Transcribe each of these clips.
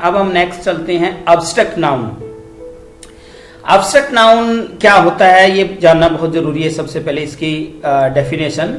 अब हम नेक्स्ट चलते हैं अब्स्ट्रैक्ट नाउन। अब्स्ट्रैक्ट नाउन क्या होता है ये जानना बहुत जरूरी है। सबसे पहले इसकी डेफिनेशन,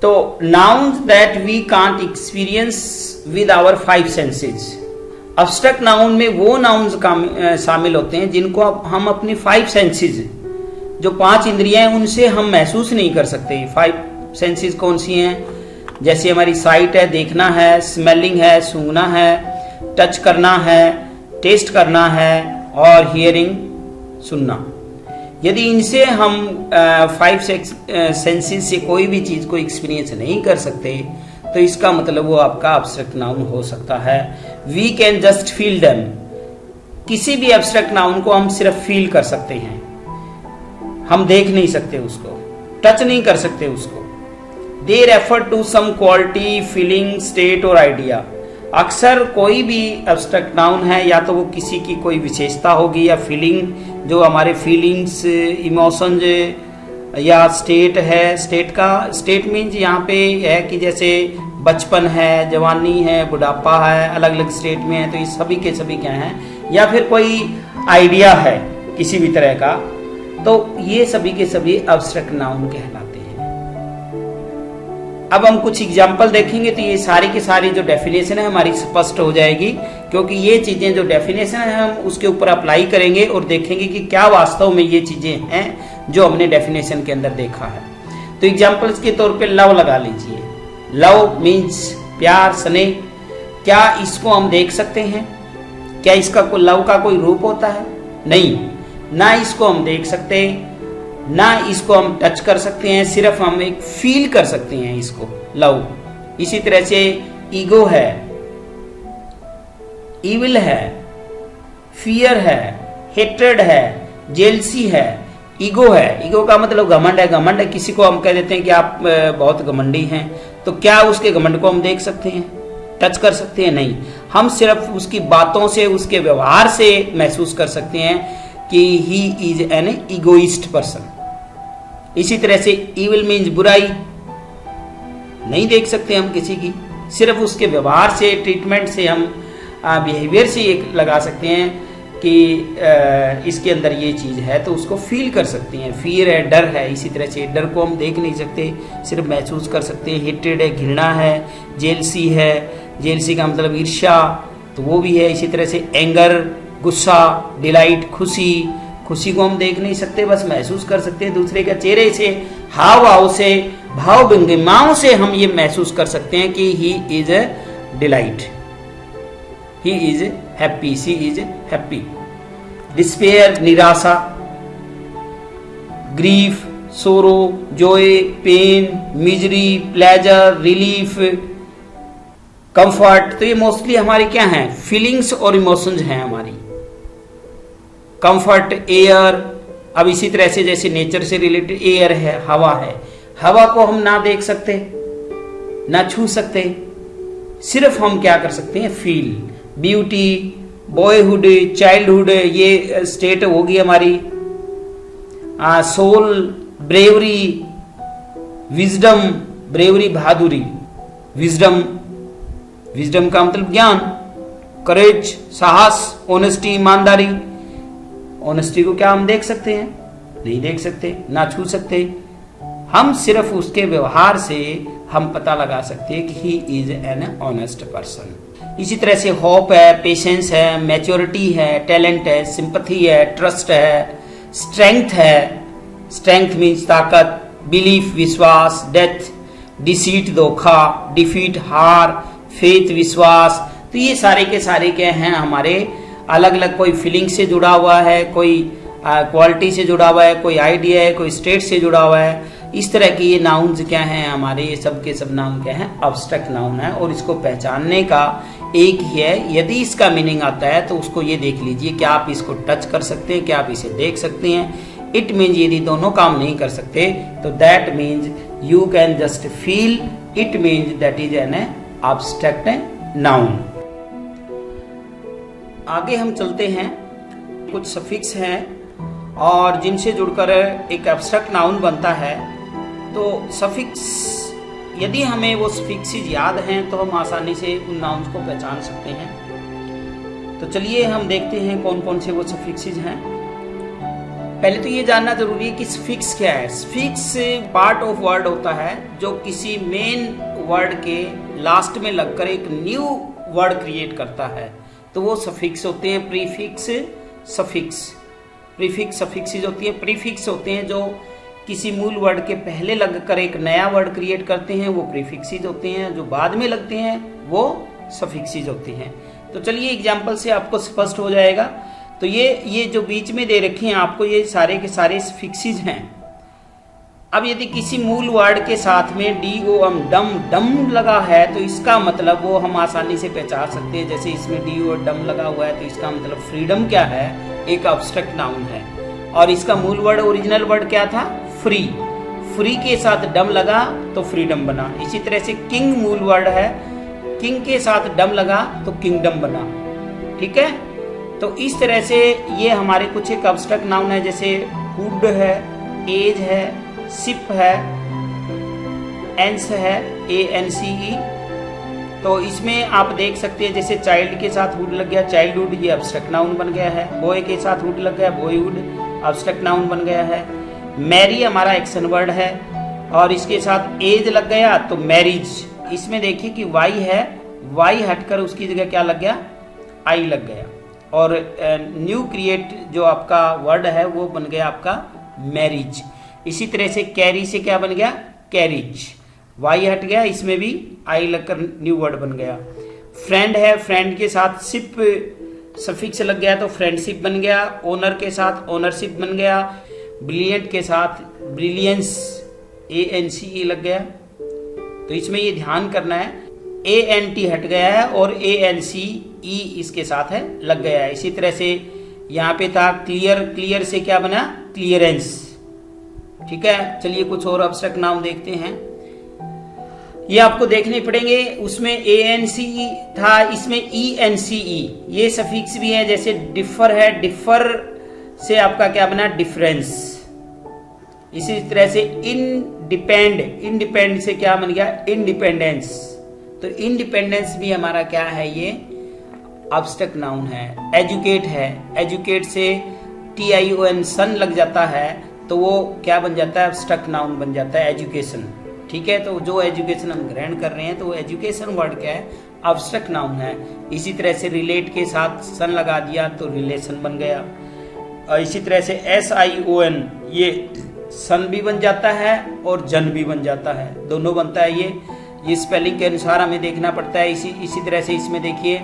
तो nouns that we can't experience with our 5 senses. Abstract noun में वो नाउन्स शामिल होते हैं जिनको हम अपनी 5 सेंसेस, जो 5 इंद्रियां हैं, उनसे हम महसूस नहीं कर सकते। 5 सेंसेस कौन सी हैं? जैसे हमारी साइट है, देखना है, स्मेलिंग है, सूंघना है, टच करना है, टेस्ट करना है, और हियरिंग, सुनना। यदि इनसे हम 5 सेंसेस से कोई भी चीज को एक्सपीरियंस नहीं कर सकते तो इसका मतलब वो आपका अब्स्ट्रैक्ट नाउन हो सकता है। We can just feel them. किसी भी अब्स्ट्रैक्ट नाउन को हम सिर्फ फील कर सकते हैं, हम देख नहीं सकते उसको, टच नहीं कर सकते उसको। They refer to some quality, feeling, state और आइडिया। अक्सर कोई भी अब्स्ट्रैक्ट नाउन है या तो वो किसी की कोई विशेषता होगी, या फीलिंग, जो हमारे फीलिंग्स, इमोशंस, या स्टेट है। स्टेट मीन्स यहाँ पे है कि जैसे बचपन है, जवानी है, बुढ़ापा है, अलग अलग स्टेट में है, तो ये सभी के सभी क्या हैं। या फिर कोई आइडिया है किसी भी तरह का, तो ये सभी के सभी अब्स्ट्रैक्ट नाउन कहलाते हैं। अब हम कुछ एग्जाम्पल देखेंगे तो ये सारी की सारी जो डेफिनेशन है हमारी स्पष्ट हो जाएगी, क्योंकि ये चीजें जो डेफिनेशन है हम उसके ऊपर अप्लाई करेंगे और देखेंगे कि क्या वास्तव में ये चीजें हैं जो हमने डेफिनेशन के अंदर देखा है। तो एग्जाम्पल्स के तौर पे लव लगा लीजिए। लव मीन्स प्यार, स्नेह। क्या इसको हम देख सकते हैं? क्या इसका कोई लव का कोई रूप होता है? नहीं, ना इसको हम देख सकते, ना इसको हम टच कर सकते हैं, सिर्फ हम एक फील कर सकते हैं इसको, लव। इसी तरह से ईगो है, इविल है, फियर है, हेट्रेड है, जेलसी है। ईगो है, ईगो का मतलब घमंड है। घमंड है, किसी को हम कह देते हैं कि आप बहुत घमंडी हैं, तो क्या उसके घमंड को हम देख सकते हैं, टच कर सकते हैं? नहीं, हम सिर्फ उसकी बातों से, उसके व्यवहार से महसूस कर सकते हैं कि he is an egoist person. इसी तरह से इविल मीन्स बुराई, नहीं देख सकते हम किसी की, सिर्फ उसके व्यवहार से, ट्रीटमेंट से, हम बिहेवियर से ये लगा सकते हैं कि इसके अंदर ये चीज है, तो उसको फील कर सकते हैं। फियर है, डर है। इसी तरह से डर को हम देख नहीं सकते, सिर्फ महसूस कर सकते हैं। हेट्रेड है, घृणा है। जेलसी है, जेलसी का मतलब ईर्ष्या, तो वो भी है। इसी तरह से एंगर, गुस्सा। डिलाइट, खुशी। खुशी को हम देख नहीं सकते, बस महसूस कर सकते हैं दूसरे के चेहरे से, हाव भाव से, भाव भंगिमाओं से हम ये महसूस कर सकते हैं कि he is a delight, he is happy, she is happy. Despair, निराशा। Grief, sorrow, joy, pain, misery, pleasure, relief, comfort. तो ये मोस्टली हमारी क्या हैं? फीलिंग्स और इमोशंस हैं हमारी। Comfort, air. अब इसी तरह से जैसे नेचर से रिलेटेड एयर है, हवा है। हवा को हम ना देख सकते, ना छू सकते, सिर्फ हम क्या कर सकते हैं? फील। ब्यूटी, बॉयहुड, चाइल्डहुड, ये स्टेट होगी हमारी। Soul, bravery, wisdom. ब्रेवरी बहादुरी, विजडम, विजडम का मतलब ज्ञान। करेज, साहस। ऑनेस्टी, ईमानदारी। ऑनेस्टी को क्या हम देख सकते हैं? नहीं देख सकते, ना छू सकते। हम सिर्फ उसके व्यवहार से हम पता लगा सकते हैं कि he is an honest person. इसी तरह से होप है, पेशेंस है, मैच्योरिटी है, टैलेंट है, सिंपैथी है, ट्रस्ट है, स्ट्रेंथ है। स्ट्रेंथ मीन्स ताकत। बिलीफ, विश्वास। डेथ, डिसीट, धोखा। डिफीट, हार। फेथ, विश्वास। तो ये सारे के सारे क्या हैं हमारे अलग अलग, कोई फीलिंग से जुड़ा हुआ है, कोई क्वालिटी से जुड़ा हुआ है, कोई आइडिया है, कोई स्टेट से जुड़ा हुआ है। इस तरह के ये नाउन्स क्या हैं हमारे, ये सब के सब नाउन क्या हैं? अब्स्ट्रैक्ट नाउन है। और इसको पहचानने का एक ही है, यदि इसका मीनिंग आता है तो उसको ये देख लीजिए, क्या आप इसको टच कर सकते हैं, क्या आप इसे देख सकते हैं। इट मीन्स यदि दोनों काम नहीं कर सकते तो that means you can just feel. It means that is an abstract noun. आगे हम चलते हैं, कुछ सफिक्स हैं और जिनसे जुड़कर एक एब्स्ट्रैक्ट नाउन बनता है। तो सफिक्स, यदि हमें वो सफिक्सेस याद हैं तो हम आसानी से उन नाउन्स को पहचान सकते हैं। तो चलिए हम देखते हैं कौन कौन से वो सफिक्सेस हैं। पहले तो ये जानना जरूरी है कि सफिक्स क्या है। सफिक्स पार्ट ऑफ वर्ड होता है जो किसी मेन वर्ड के लास्ट में लगकर एक न्यू वर्ड क्रिएट करता है, तो वो सफिक्स होते हैं। Prefix, suffix. प्रीफिक्स सफिक्सेस होती है। प्रीफिक्स होते हैं जो किसी मूल वर्ड के पहले लगकर एक नया वर्ड क्रिएट करते हैं, वो प्रीफिक्सेस होते हैं। जो बाद में लगते हैं वो सफिक्सेस होते हैं। तो चलिए एग्जांपल से आपको स्पष्ट हो जाएगा। तो ये जो बीच में दे रखे हैं आपको, ये सारे के सारे सफिक्सेस हैं। अब यदि किसी मूल वर्ड के साथ में DOM डम लगा है तो इसका मतलब वो हम आसानी से पहचान सकते हैं। जैसे इसमें DOM लगा हुआ है तो इसका मतलब फ्रीडम क्या है, एक एब्स्ट्रैक्ट नाउन है। और इसका मूल वर्ड, ओरिजिनल वर्ड क्या था, फ्री। फ्री के साथ डम लगा तो फ्रीडम बना। इसी तरह से किंग मूल वर्ड है, किंग के साथ डम लगा तो किंगडम बना। ठीक है, तो इस तरह से ये हमारे कुछ एक एब्स्ट्रैक्ट नाउन है। जैसे हुड है, एज है, सिप है, एंस है, ANCE। तो इसमें आप देख सकते हैं जैसे चाइल्ड के साथ हुड लग गया, चाइल्डहुड, ये एब्स्ट्रैक्ट नाउन बन गया है। बॉय के साथ हुड लग गया, बॉयहुड, एब्स्ट्रैक्ट नाउन बन गया है। मैरी हमारा एक्शन वर्ड है और इसके साथ एज लग गया तो मैरिज। इसमें देखिए कि वाई है, वाई हटकर उसकी जगह क्या लग गया, आई लग गया। और न्यू क्रिएट जो आपका वर्ड है वो बन गया आपका मैरिज। इसी तरह से कैरी से क्या बन गया, कैरिज। वाई हट गया, इसमें भी आई लगकर न्यू वर्ड बन गया। फ्रेंड है, फ्रेंड के साथ शिप सफिक्स लग गया तो फ्रेंडशिप बन गया। ओनर के साथ ओनरशिप बन गया। ब्रिलियंट के साथ ब्रिलियंस, ANCE लग गया। तो इसमें ये ध्यान करना है, ANT हट गया है और ANCE इसके साथ है लग गया है। इसी तरह से यहाँ पे था क्लियर, क्लियर से क्या बना, क्लियरेंस। ठीक है, चलिए कुछ और एब्स्ट्रैक्ट नाउन देखते हैं। ये आपको देखने पड़ेंगे। उसमें ANCE था, इसमें ENCE, ये सफिक्स भी है। जैसे डिफर है, डिफर से आपका क्या बना, डिफरेंस। इसी तरह से इनडिपेंड, इंडिपेंड से क्या बन गया, इंडिपेंडेंस। तो इंडिपेंडेंस भी हमारा क्या है, ये एब्स्ट्रैक्ट नाउन है। एजुकेट है, एजुकेट से TION सन लग जाता है तो वो क्या बन जाता है, एब्स्ट्रैक्ट नाउन बन जाता है, एजुकेशन। ठीक है, तो जो एजुकेशन हम ग्रहण कर रहे हैं तो वो एजुकेशन वर्ड क्या है, एब्स्ट्रैक्ट नाउन है। इसी तरह से रिलेट के साथ सन लगा दिया तो रिलेशन बन गया। और इसी तरह से SION, ये सन भी बन जाता है और जन भी बन जाता है, दोनों बनता है। ये स्पेलिंग के अनुसार हमें देखना पड़ता है। इसी तरह से इसमें देखिए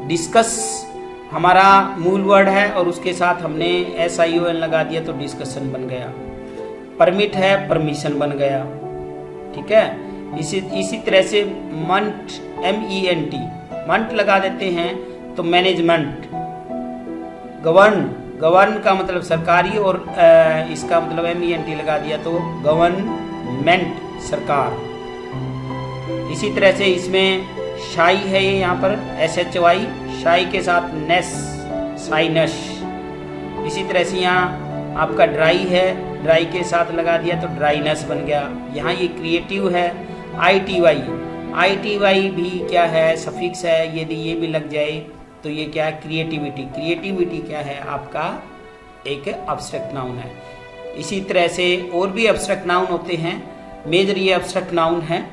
डिस्कस हमारा मूल वर्ड है और उसके साथ हमने SION लगा दिया तो डिस्कशन बन गया। परमिट है, परमिशन बन गया। ठीक है, इसी तरह से मंट, MENT, मंट लगा देते हैं तो मैनेजमेंट। गवर्न, गवर्न का मतलब सरकारी और इसका मतलब MENT लगा दिया तो गवर्नमेंट, सरकार। इसी तरह से इसमें शाई है, ये यहाँ पर SHY, शाई के साथ नेस, साइनश। इसी तरह से यहाँ आपका ड्राई है, ड्राई के साथ लगा दिया तो ड्राइनेस बन गया। यहाँ ये क्रिएटिव है, ITY भी क्या है, सफिक्स है। यदि ये भी लग जाए तो ये क्या है, क्रिएटिविटी। क्रिएटिविटी क्या है, आपका एक एब्स्ट्रैक्ट नाउन है। इसी तरह से और भी एब्स्ट्रैक्ट नाउन होते हैं, मेजर ये एब्स्ट्रैक्ट नाउन है,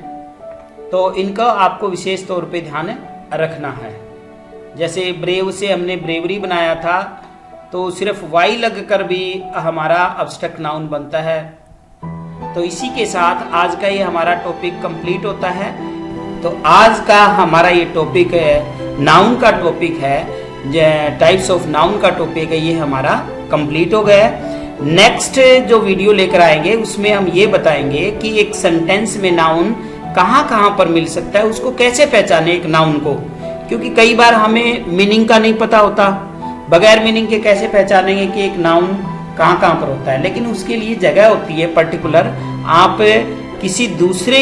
तो इनका आपको विशेष तौर पे ध्यान रखना है। जैसे ब्रेव से हमने ब्रेवरी बनाया था तो सिर्फ वाई लग कर भी हमारा एब्स्ट्रैक्ट नाउन बनता है। तो इसी के साथ आज का ये हमारा टॉपिक कंप्लीट होता है। तो आज का हमारा ये टॉपिक है, नाउन का टॉपिक है, टाइप्स ऑफ नाउन का टॉपिक है, ये हमारा कंप्लीट हो गया है। नेक्स्ट जो वीडियो लेकर आएंगे उसमें हम ये बताएंगे कि एक सेंटेंस में नाउन कहाँ कहाँ पर मिल सकता है, उसको कैसे पहचाने एक नाउन को, क्योंकि कई बार हमें मीनिंग का नहीं पता होता। बगैर मीनिंग के कैसे पहचानेंगे कि एक नाउन कहाँ कहाँ पर होता है। लेकिन उसके लिए जगह होती है पर्टिकुलर, आप किसी दूसरे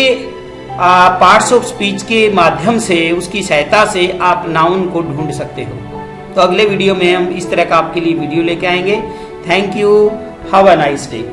पार्ट्स ऑफ स्पीच के माध्यम से, उसकी सहायता से आप नाउन को ढूंढ सकते हो। तो अगले वीडियो में हम इस तरह का आपके लिए वीडियो लेके आएंगे। Thank you, have a nice day.